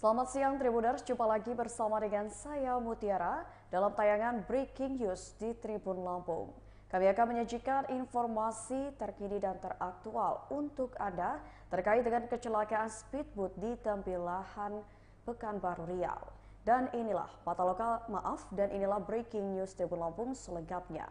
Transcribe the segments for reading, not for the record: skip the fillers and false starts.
Selamat siang Tribuners, jumpa lagi bersama dengan saya Mutiara dalam tayangan Breaking News di Tribun Lampung. Kami akan menyajikan informasi terkini dan teraktual untuk Anda terkait dengan kecelakaan speedboat di Tembilahan, Pekanbaru Riau. Dan inilah Breaking News Tribun Lampung selengkapnya.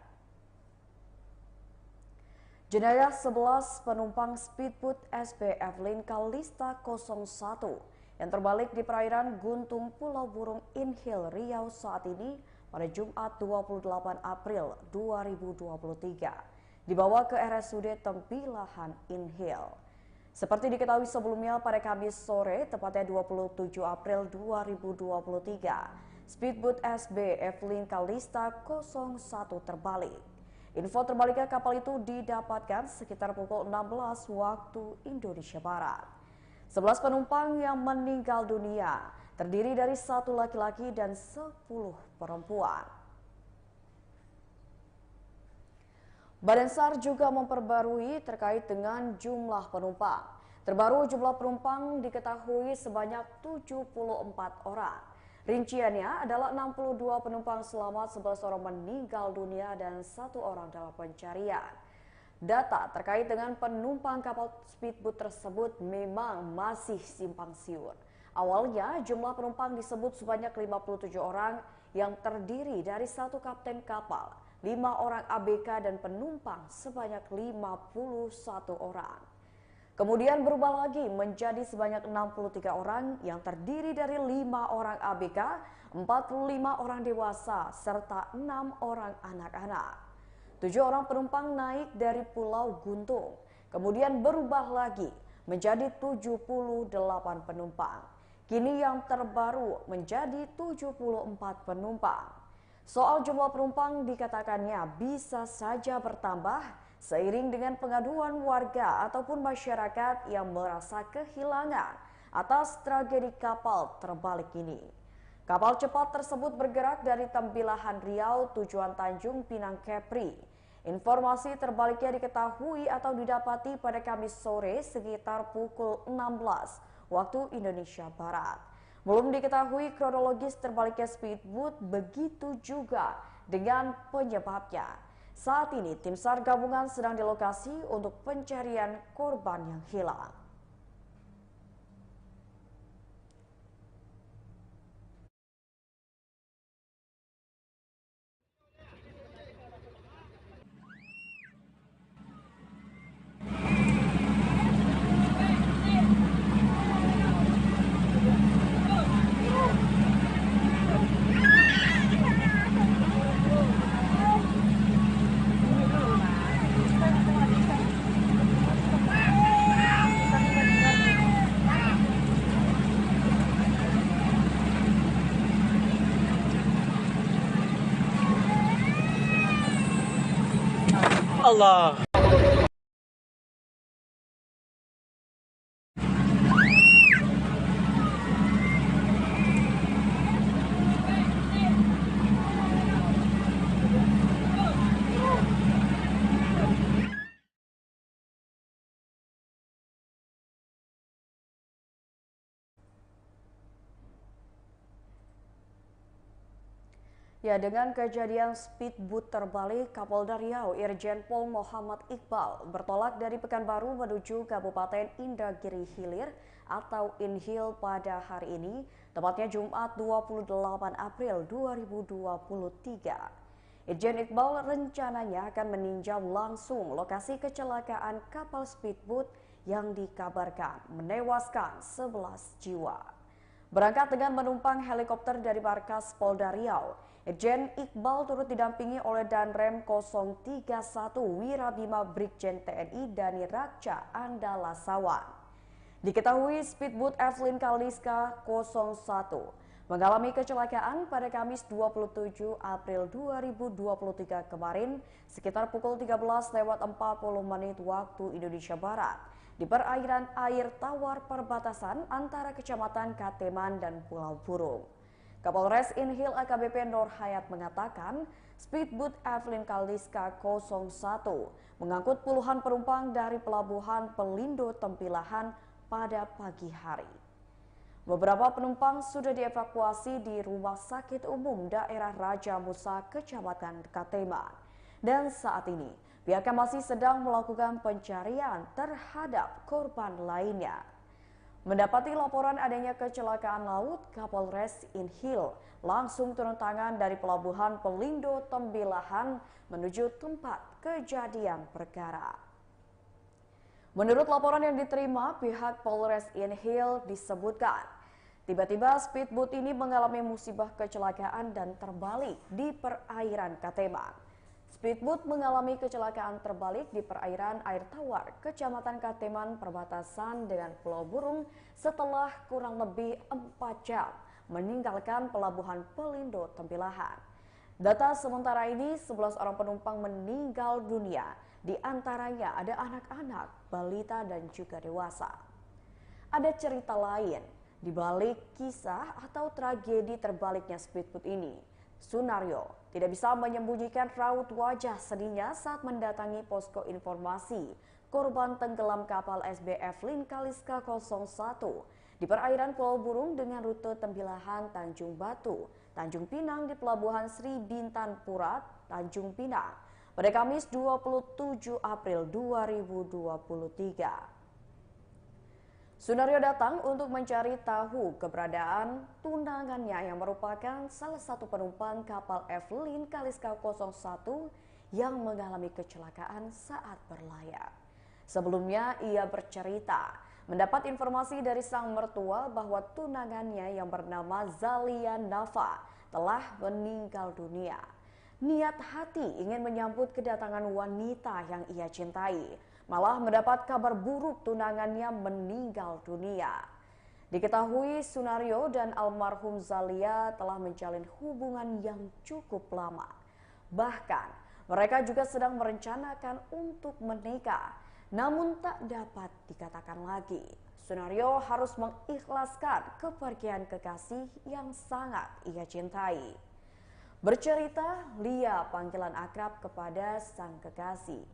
Jenazah 11 penumpang speedboat SB Evelyn Kalista 01 yang terbalik di perairan Guntung Pulau Burung Inhil Riau saat ini pada Jumat 28 April 2023 dibawa ke RSUD Tembilahan Inhil. Seperti diketahui sebelumnya pada Kamis sore tepatnya 27 April 2023, speedboat SB Evelyn Kalista 01 terbalik. Info terbaliknya kapal itu didapatkan sekitar pukul 16 waktu Indonesia Barat. 11 penumpang yang meninggal dunia terdiri dari 1 laki-laki dan 10 perempuan. Badan SAR juga memperbarui terkait dengan jumlah penumpang. Terbaru jumlah penumpang diketahui sebanyak 74 orang. Rinciannya adalah 62 penumpang selamat, 11 orang meninggal dunia dan 1 orang dalam pencarian. Data terkait dengan penumpang kapal speedboat tersebut memang masih simpang siur. Awalnya jumlah penumpang disebut sebanyak 57 orang yang terdiri dari 1 kapten kapal, 5 orang ABK dan penumpang sebanyak 51 orang. Kemudian berubah lagi menjadi sebanyak 63 orang yang terdiri dari 5 orang ABK, 45 orang dewasa, serta 6 orang anak-anak. 7 orang penumpang naik dari Pulau Guntung, kemudian berubah lagi menjadi 78 penumpang. Kini yang terbaru menjadi 74 penumpang. Soal jumlah penumpang dikatakannya bisa saja bertambah seiring dengan pengaduan warga ataupun masyarakat yang merasa kehilangan atas tragedi kapal terbalik ini. Kapal cepat tersebut bergerak dari Tembilahan Riau tujuan Tanjung Pinang Kepri. Informasi terbaliknya diketahui atau didapati pada Kamis sore sekitar pukul 16 waktu Indonesia Barat. Belum diketahui kronologis terbaliknya speedboat, begitu juga dengan penyebabnya. Saat ini tim SAR gabungan sedang di lokasi untuk pencarian korban yang hilang. Allah. Ya, dengan kejadian speedboat terbalik, Kapolda Riau Irjen Pol Muhammad Iqbal bertolak dari Pekanbaru menuju Kabupaten Indragiri Hilir atau Inhil pada hari ini, tepatnya Jumat 28 April 2023. Irjen Iqbal rencananya akan meninjau langsung lokasi kecelakaan kapal speedboat yang dikabarkan menewaskan 11 jiwa. Berangkat dengan menumpang helikopter dari markas Polda Riau, Irjen Iqbal turut didampingi oleh Danrem 031 Wirabima Brigjen TNI Dani Rakca Andalasawan. Diketahui speedboat Evelyn Kalista 01 mengalami kecelakaan pada Kamis 27 April 2023 kemarin sekitar pukul 13.40 waktu Indonesia Barat di perairan air tawar perbatasan antara Kecamatan Kateman dan Pulau Burung. Kapolres Inhil AKBP Nur Hayat mengatakan speedboat Evelyn Kalista 01 mengangkut puluhan penumpang dari Pelabuhan Pelindo Tembilahan pada pagi hari. Beberapa penumpang sudah dievakuasi di Rumah Sakit Umum Daerah Raja Musa, Kecamatan Kateman. Dan saat ini, pihaknya masih sedang melakukan pencarian terhadap korban lainnya. Mendapati laporan adanya kecelakaan laut, Kapolres Inhil langsung turun tangan dari Pelabuhan Pelindo Tembilahan menuju tempat kejadian perkara. Menurut laporan yang diterima, pihak Polres Inhil disebutkan, tiba-tiba speedboat ini mengalami musibah kecelakaan dan terbalik di perairan Kateman. Speedboat mengalami kecelakaan terbalik di perairan Air Tawar, Kecamatan Kateman, perbatasan dengan Pulau Burung setelah kurang lebih 4 jam meninggalkan Pelabuhan Pelindo Tembilahan. Data sementara ini 11 orang penumpang meninggal dunia, di antaranya ada anak-anak, balita dan juga dewasa. Ada cerita lain di balik kisah atau tragedi terbaliknya speedboat ini. Sunaryo tidak bisa menyembunyikan raut wajah sedihnya saat mendatangi posko informasi korban tenggelam kapal SBF Lin Kaliska 01 di perairan Pulau Burung dengan rute Tembilahan Tanjung Batu, Tanjung Pinang di Pelabuhan Sri Bintan Purat, Tanjung Pinang pada Kamis 27 April 2023. Sunaryo datang untuk mencari tahu keberadaan tunangannya yang merupakan salah satu penumpang kapal Evelyn Kaliska 01 yang mengalami kecelakaan saat berlayar. Sebelumnya ia bercerita mendapat informasi dari sang mertua bahwa tunangannya yang bernama Zalia Nafa telah meninggal dunia. Niat hati ingin menyambut kedatangan wanita yang ia cintai, malah mendapat kabar buruk tunangannya meninggal dunia. Diketahui Sunaryo dan almarhum Zalia telah menjalin hubungan yang cukup lama. Bahkan mereka juga sedang merencanakan untuk menikah, namun tak dapat dikatakan lagi. Sunaryo harus mengikhlaskan kepergian kekasih yang sangat ia cintai. Bercerita, Lia panggilan akrab kepada sang kekasih.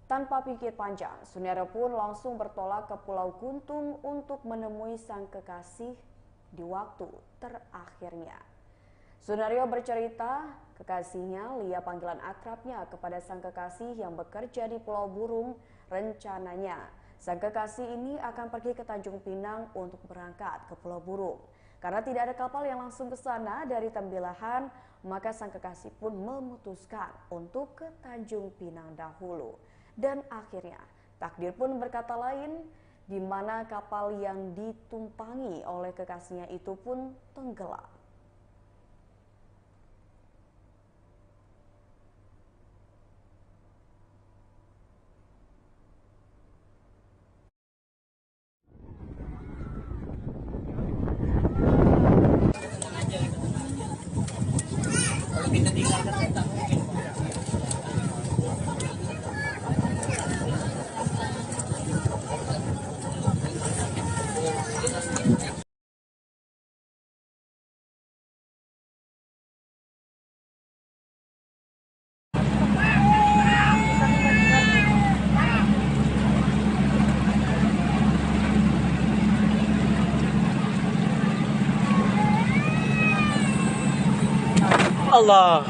Tanpa pikir panjang, Sunaryo pun langsung bertolak ke Pulau Guntung untuk menemui sang kekasih di waktu terakhirnya. Sunaryo bercerita, kekasihnya Lia panggilan akrabnya kepada sang kekasih yang bekerja di Pulau Burung. Rencananya, sang kekasih ini akan pergi ke Tanjung Pinang untuk berangkat ke Pulau Burung. Karena tidak ada kapal yang langsung ke sana dari Tembilahan, maka sang kekasih pun memutuskan untuk ke Tanjung Pinang dahulu. Dan akhirnya takdir pun berkata lain, di mana kapal yang ditumpangi oleh kekasihnya itu pun tenggelam. Allah.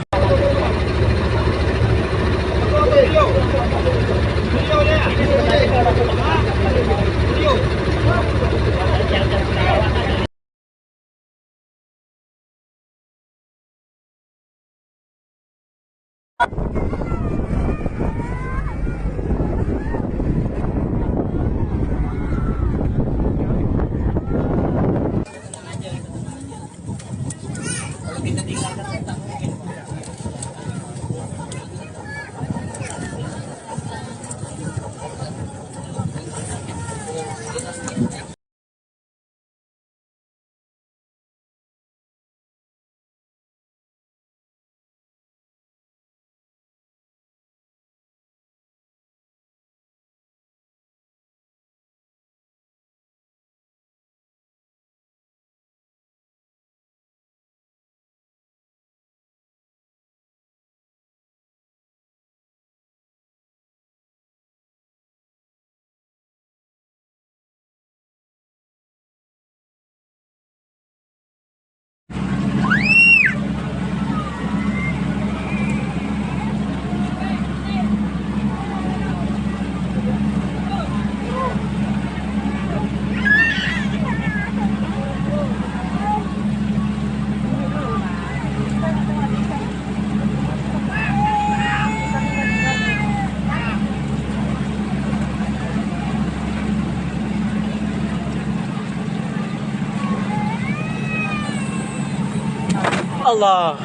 Allah.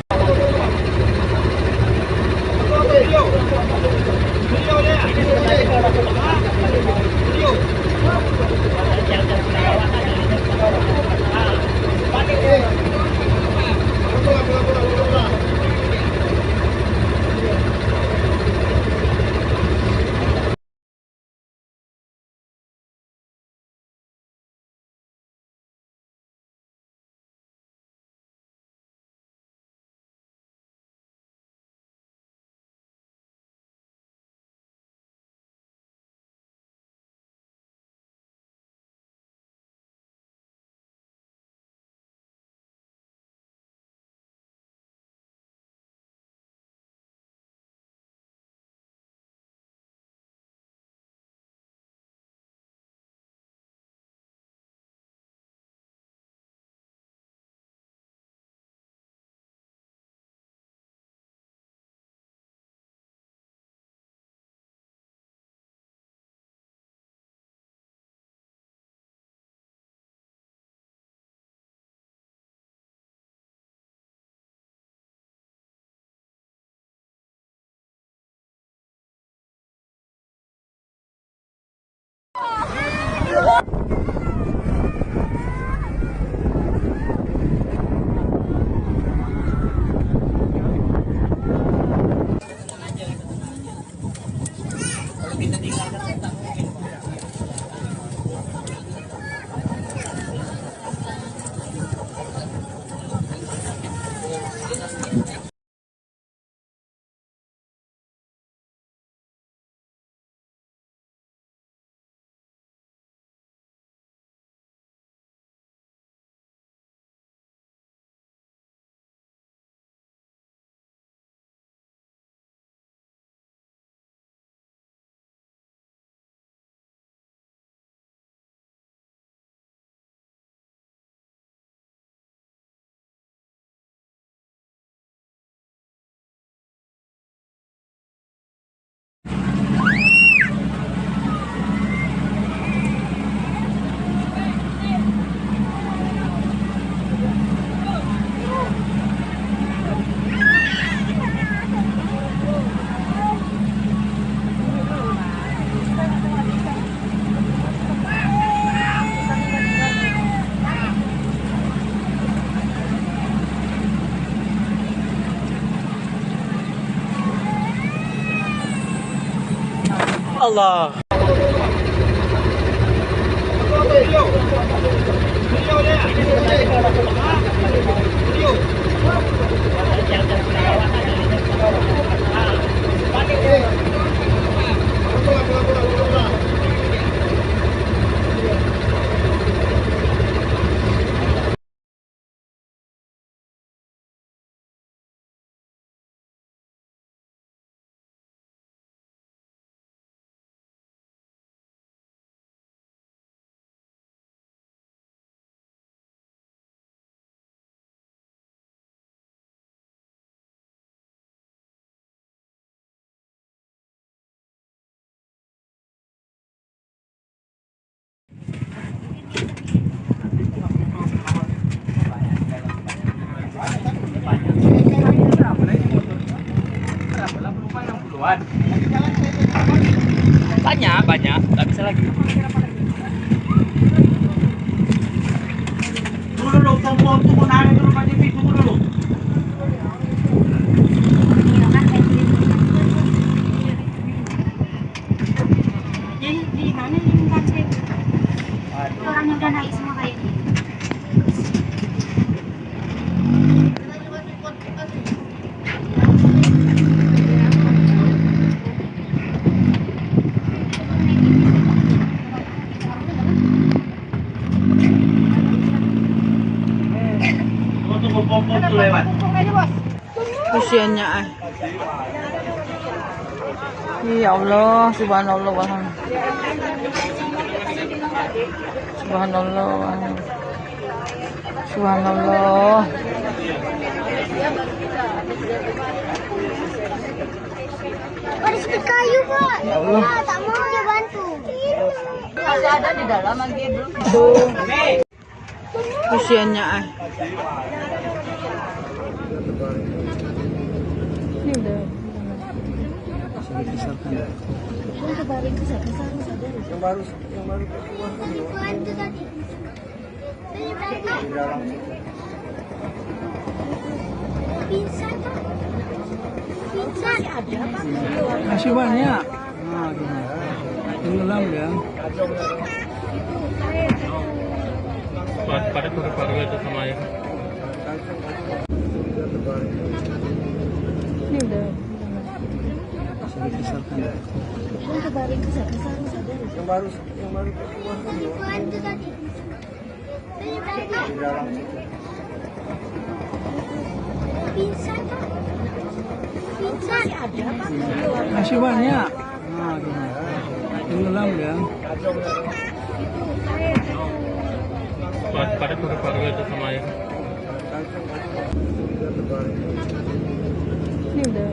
Allah. Banyak, nggak bisa lagi. Dulu tunggu naik dulu Pak Devi, tunggu dulu. Jadi di mana ini kacek? Orang yang udah naik semua kayak ini. Tunggu pom-pom tuh lewat. Usianya ya Allah, subhanallah subhanallah subhanallah. Ada stick kayu, Pak. Ya Allah. Pak, tak mau dia bantu. Masih ada di dalam lagi belum. Tuh. Usianya Masih banyak. Nah, gini. Tenggelam ya. Pada paru-paru itu sama ya. Ini udah. Yang baru keluar di dalam situ. Masih banyak. Nah, gini. Tenggelam ya. Pada paru-paru itu sama ya. Ini udah.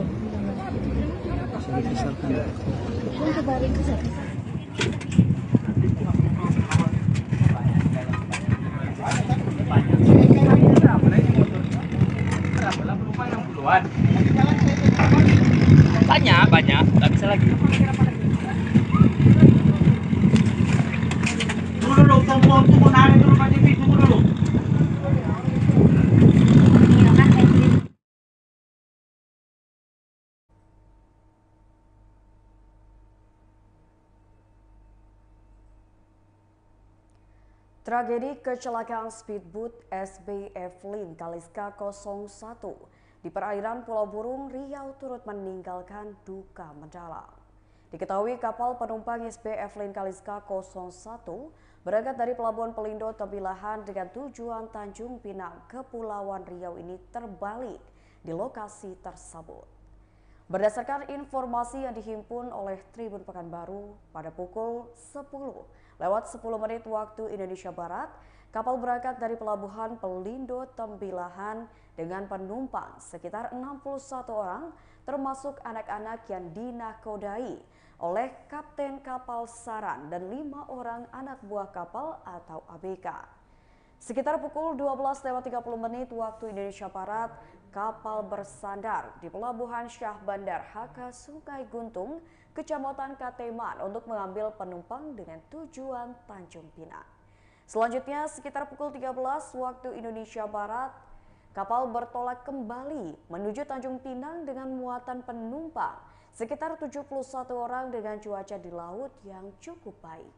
Banyak, nggak bisa lagi. Dulu, tunggu namin dulu Pak Devi, tunggu dulu. Tragedi kecelakaan speedboat SB Evelyn Kaliska 01 di perairan Pulau Burung, Riau turut meninggalkan duka mendalam. Diketahui kapal penumpang SB Evelyn Kaliska 01 berangkat dari Pelabuhan Pelindo Tembilahan dengan tujuan Tanjung Pinang, Kepulauan Riau ini terbalik di lokasi tersebut. Berdasarkan informasi yang dihimpun oleh Tribun Pekanbaru pada pukul 10:10 waktu Indonesia Barat, kapal berangkat dari Pelabuhan Pelindo Tembilahan dengan penumpang sekitar 61 orang termasuk anak-anak yang dinakodai oleh Kapten Kapal Saran dan 5 orang anak buah kapal atau ABK. Sekitar pukul 12:30 waktu Indonesia Barat, kapal bersandar di Pelabuhan Syah Bandar HK Sungai Guntung, Kecamatan Kateman untuk mengambil penumpang dengan tujuan Tanjung Pinang. Selanjutnya sekitar pukul 13 waktu Indonesia Barat, kapal bertolak kembali menuju Tanjung Pinang dengan muatan penumpang sekitar 71 orang dengan cuaca di laut yang cukup baik.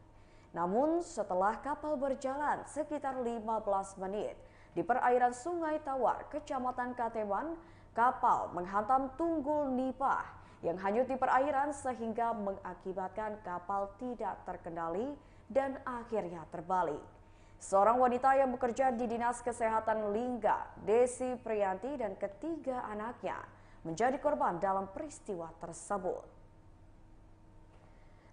Namun setelah kapal berjalan sekitar 15 menit di perairan Sungai Tawar, Kecamatan Kateman, kapal menghantam tunggul nipah yang hanyut di perairan sehingga mengakibatkan kapal tidak terkendali dan akhirnya terbalik. Seorang wanita yang bekerja di Dinas Kesehatan Lingga, Desi Priyanti dan ketiga anaknya menjadi korban dalam peristiwa tersebut.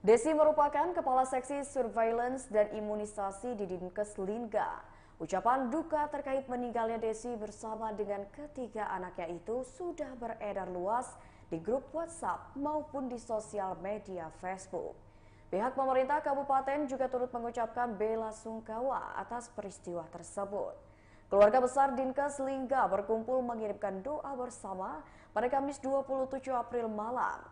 Desi merupakan Kepala Seksi Surveillance dan Imunisasi di Dinkes Lingga. Ucapan duka terkait meninggalnya Desi bersama dengan ketiga anaknya itu sudah beredar luas di grup WhatsApp maupun di sosial media Facebook. Pihak pemerintah kabupaten juga turut mengucapkan bela sungkawa atas peristiwa tersebut. Keluarga besar Dinkes Lingga berkumpul mengirimkan doa bersama pada Kamis 27 April malam.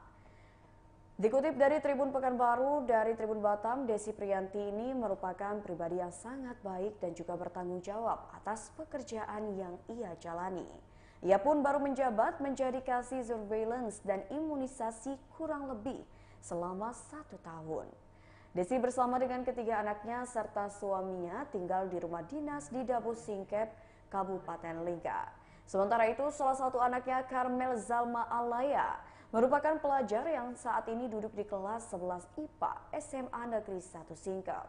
Dikutip dari Tribun Pekanbaru, dari Tribun Batam, Desi Priyanti ini merupakan pribadi yang sangat baik dan juga bertanggung jawab atas pekerjaan yang ia jalani. Ia pun baru menjabat menjadi Kasih Surveillance dan Imunisasi kurang lebih selama 1 tahun. Desi bersama dengan ketiga anaknya serta suaminya tinggal di rumah dinas di Dabu Singkep, Kabupaten Lingga. Sementara itu, salah satu anaknya Karmel Zalma Alaya merupakan pelajar yang saat ini duduk di kelas 11 IPA SMA Negeri 1 Singkep.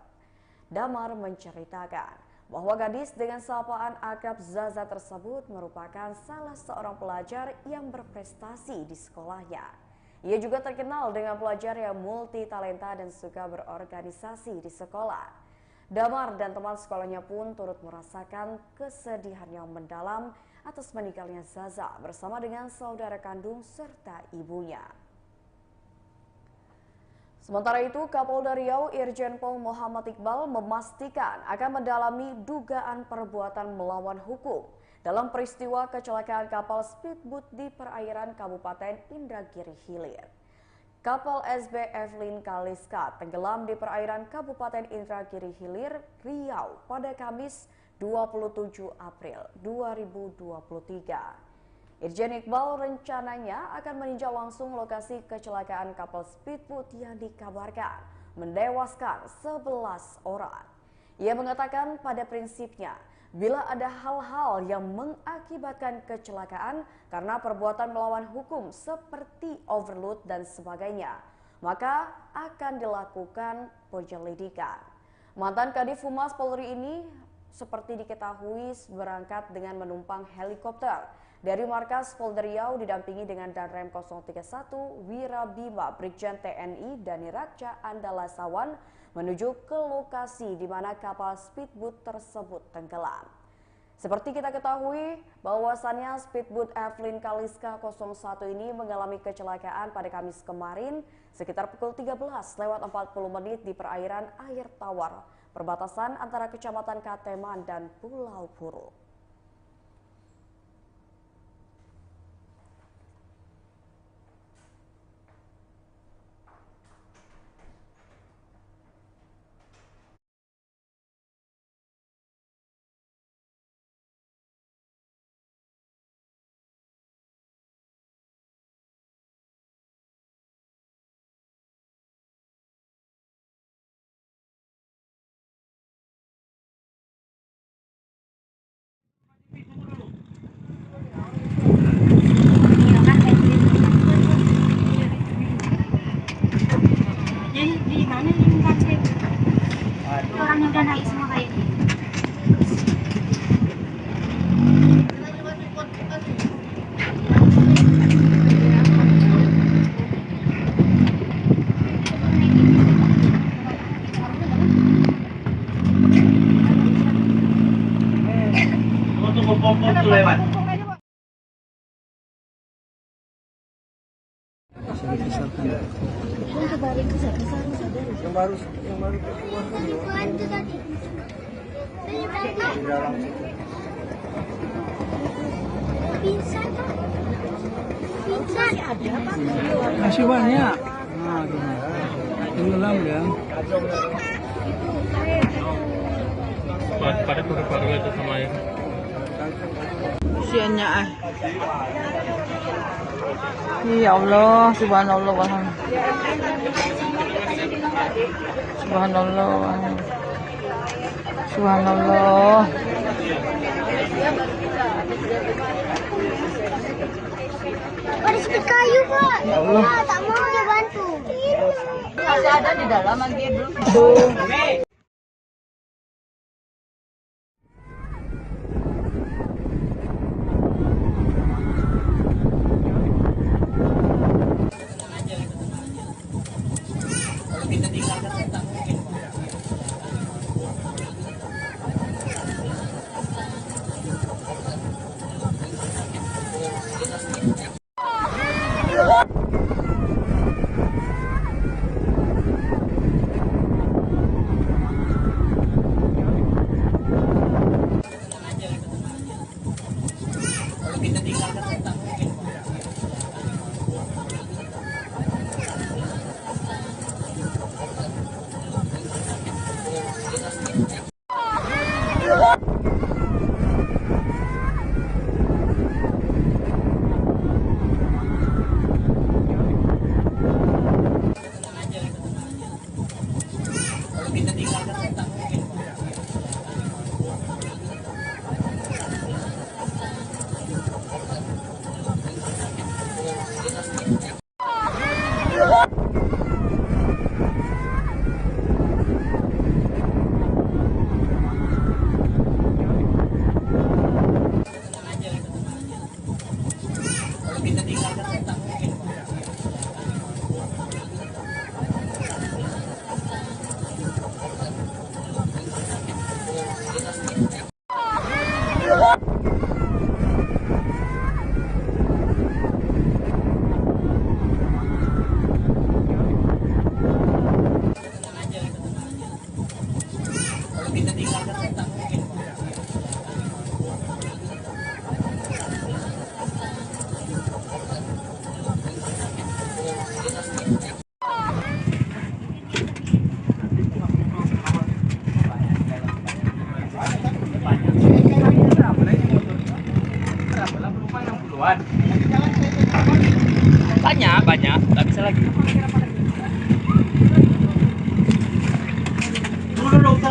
Damar menceritakan bahwa gadis dengan sapaan akrab Zaza tersebut merupakan salah seorang pelajar yang berprestasi di sekolahnya. Ia juga terkenal dengan pelajar yang multi talenta dan suka berorganisasi di sekolah. Damar dan teman sekolahnya pun turut merasakan kesedihan yang mendalam atas meninggalnya Zaza bersama dengan saudara kandung serta ibunya. Sementara itu, Kapolda Riau Irjen Pol Muhammad Iqbal memastikan akan mendalami dugaan perbuatan melawan hukum dalam peristiwa kecelakaan kapal speedboat di perairan Kabupaten Indragiri Hilir. Kapal SB Evelyn Kaliska tenggelam di perairan Kabupaten Indragiri Hilir, Riau pada Kamis 27 April 2023. Irjen Iqbal rencananya akan meninjau langsung lokasi kecelakaan kapal speedboat yang dikabarkan mendewaskan 11 orang. Ia mengatakan pada prinsipnya, bila ada hal-hal yang mengakibatkan kecelakaan karena perbuatan melawan hukum seperti overload dan sebagainya, maka akan dilakukan penyelidikan. Mantan Kadif Humas Polri ini seperti diketahui berangkat dengan menumpang helikopter dari markas Polda Riau didampingi dengan Danrem 031 Wirabima Brigjen TNI Dani Rakca Andalasawan menuju ke lokasi di mana kapal speedboat tersebut tenggelam. Seperti kita ketahui bahwasannya speedboat Evelyn Kaliska 01 ini mengalami kecelakaan pada Kamis kemarin sekitar pukul 13:40 di perairan Air Tawar, perbatasan antara Kecamatan Kateman dan Pulau Puru. Jadi di mana yang kancing? Orang yang udah naik semua kayak ini. Untuk kompor tuh lewat. Yang baru keluar tadi. Di dalam situ. Masih banyak. Nah, tenggelam ya. Pada paru-paru itu sama air. Kasiannya Ya Allah, subhanallah, subhanallah, subhanallah. Ada sedikit kayu, Pak. Ya Allah. Tak mau dia bantu. Masih ada di dalam lagi belum.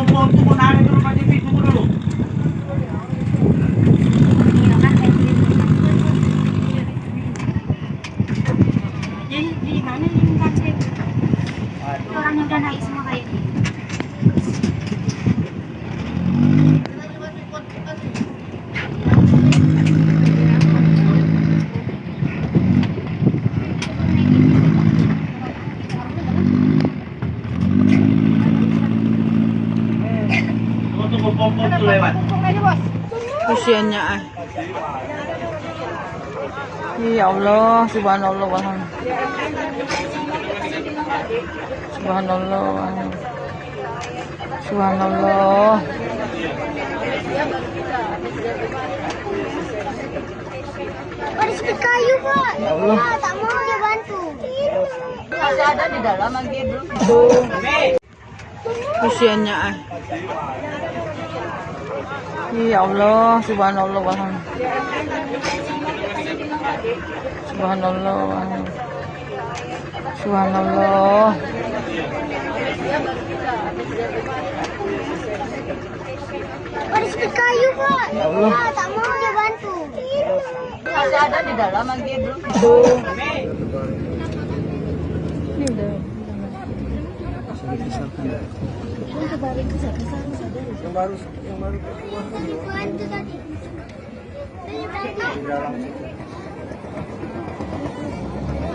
pom-pom tuh mau narik dulu Pak Devi, tunggu dulu. Jadi di mana yang taksi? Orang yang udah naik semua kayak gini. Tunggu pom-pom tuh lewat. Usianya ah. Ya Allah, subhanallah walhamdulillah. Subhanallah. Subhanallah. Ada sedikit kayu, Pak. Ya Allah. Pak, tak mau dia bantu. Masih ada di dalam lagi belum. Usianya ah. Ya Allah, subhanallah walhamdulillah. Subhanallah walhamdulillah. Subhanallah. Ada sedikit kayu, Pak. Ya Allah. Pak, tak mau dia bantu. Masih ada di dalam lagi belum. Ini udah. Bantu tadi.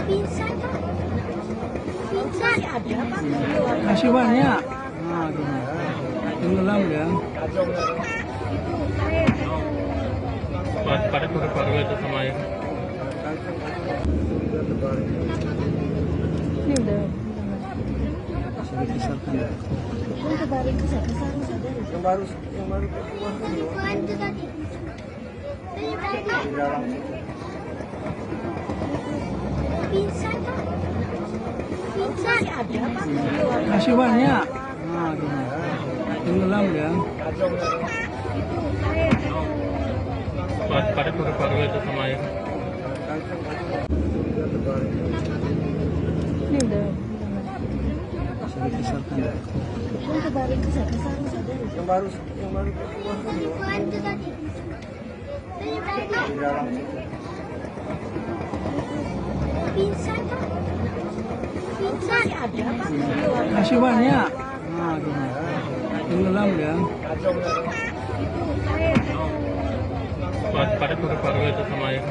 Pingsan, Pak. Pingsan. Ada, Pak. Masih banyak. Nah, gini. Tenggelam ya. Pada baru itu sama air. Ini udah. Bantu tadi. Pingsan, Pak. Pingsan. Ada, Pak. Masih banyak. Nah, gini. Tenggelam ya. Pada baru itu sama air. Ini udah. Bantu tadi. Pingsan, Pak. Pingsan. Ada, Pak. Masih banyak. Nah, gini. Tenggelam ya. Pada baru itu sama air.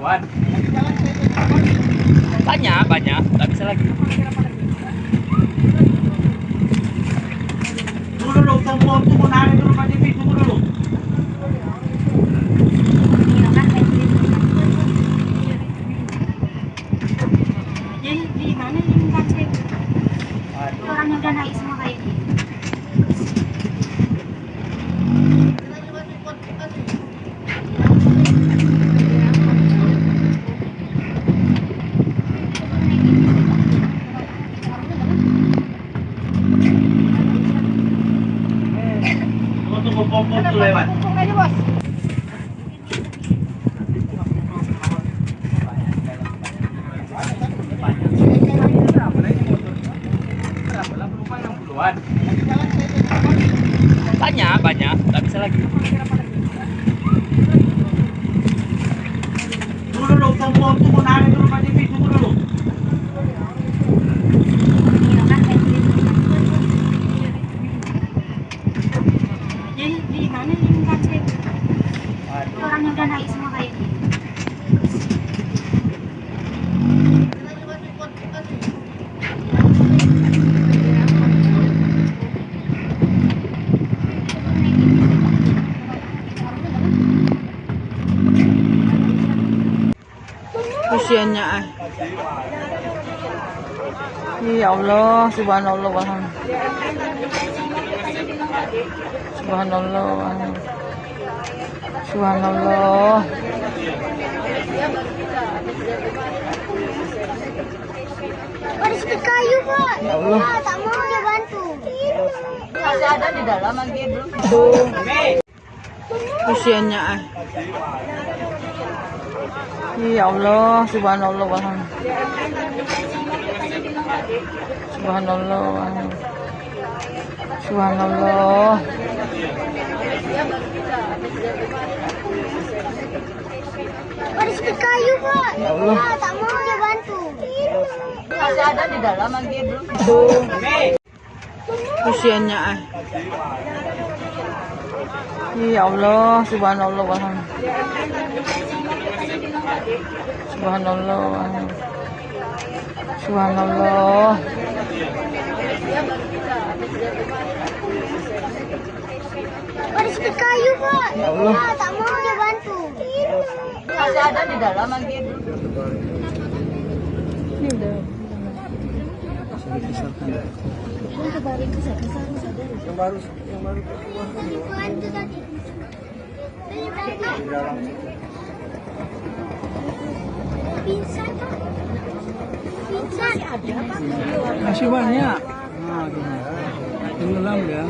lewat. Banyak, nggak bisa lagi. Tunggu dulu, tunggu narik dulu Pak Jipi, tunggu dulu. Jadi di mana ini taksi? Orang yang udah naik semua kayak ini. Tunggu pom tuh lewat. Banyak, nggak bisa lagi. Tunggu dulu, tunggu narik dulu Pak Jipi, tunggu dulu. Jadi di mana ini taksi? Orang yang udah naik semua kayak ini. Usianya ya Allah, subhanallah, subhanallah, subhanallah. Ada sedikit kayu, Pak. Ya Allah. Ah, tak mau dia bantu. Masih ada di dalam lagi belum. Usianya ya Allah, subhanallah, subhanallah, subhanallah. Ada sedikit kayu, Pak. Ya Allah. Ah, tak mau dia bantu. Masih ada di dalam lagi belum. Usianya ya Allah, subhanallah, subhanallah, subhanallah. Ada sedikit kayu, Pak. Ya Allah. Ah, tak mau dia bantu. Masih ada di dalam lagi belum. Ini udah. Bantu tadi. Pingsan, Pak. Pingsan. Ada, Pak. Masih banyak. Nah, gini. Tenggelam ya.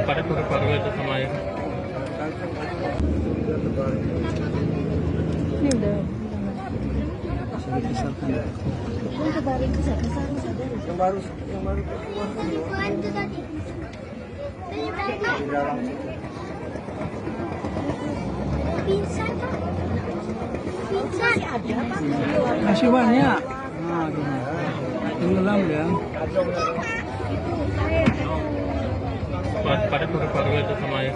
Pada paru-paru itu sama air. Ini udah. Bantu tadi. Pingsan, Pak. Pingsan. Ada, Pak. Masih banyak. Nah, gini. Tenggelam ya. Pada paru-paru itu sama air.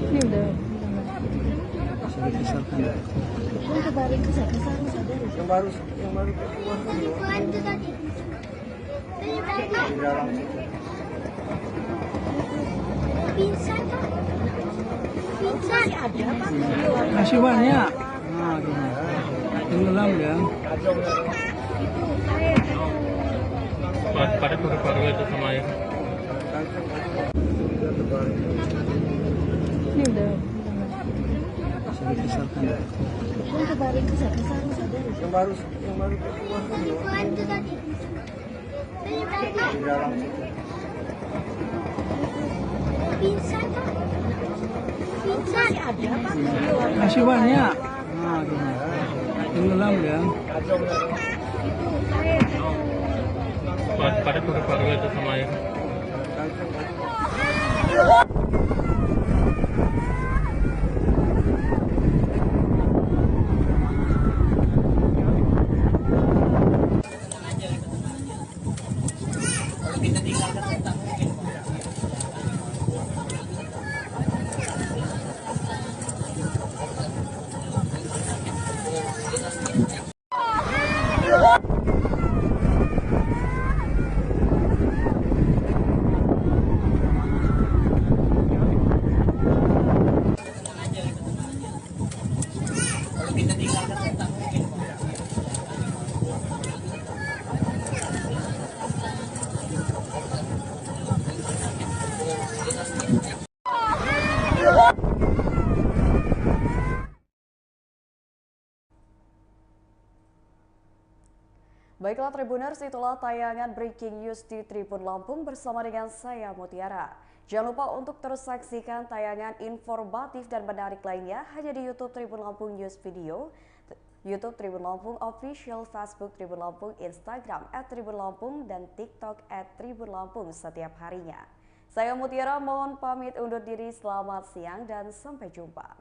Ini udah. Bantu tadi. Pingsan, Pak. Pingsan. Ada, Pak. Masih banyak. Nah, gini. Tenggelam ya. Pada paru-paru itu sama air. Ini udah. Bantu tadi. Pingsan, Pak. Pingsan. Ada, Pak. Masih banyak. Nah, gini. Tenggelam ya. Pada paru-paru itu sama air. Baiklah Tribuners, itulah tayangan Breaking News di Tribun Lampung bersama dengan saya Mutiara. Jangan lupa untuk terus saksikan tayangan informatif dan menarik lainnya hanya di YouTube Tribun Lampung News Video, YouTube Tribun Lampung Official, Facebook Tribun Lampung, Instagram @Tribun Lampung, dan TikTok @Tribun Lampung setiap harinya. Saya Mutiara mohon pamit undur diri, selamat siang dan sampai jumpa.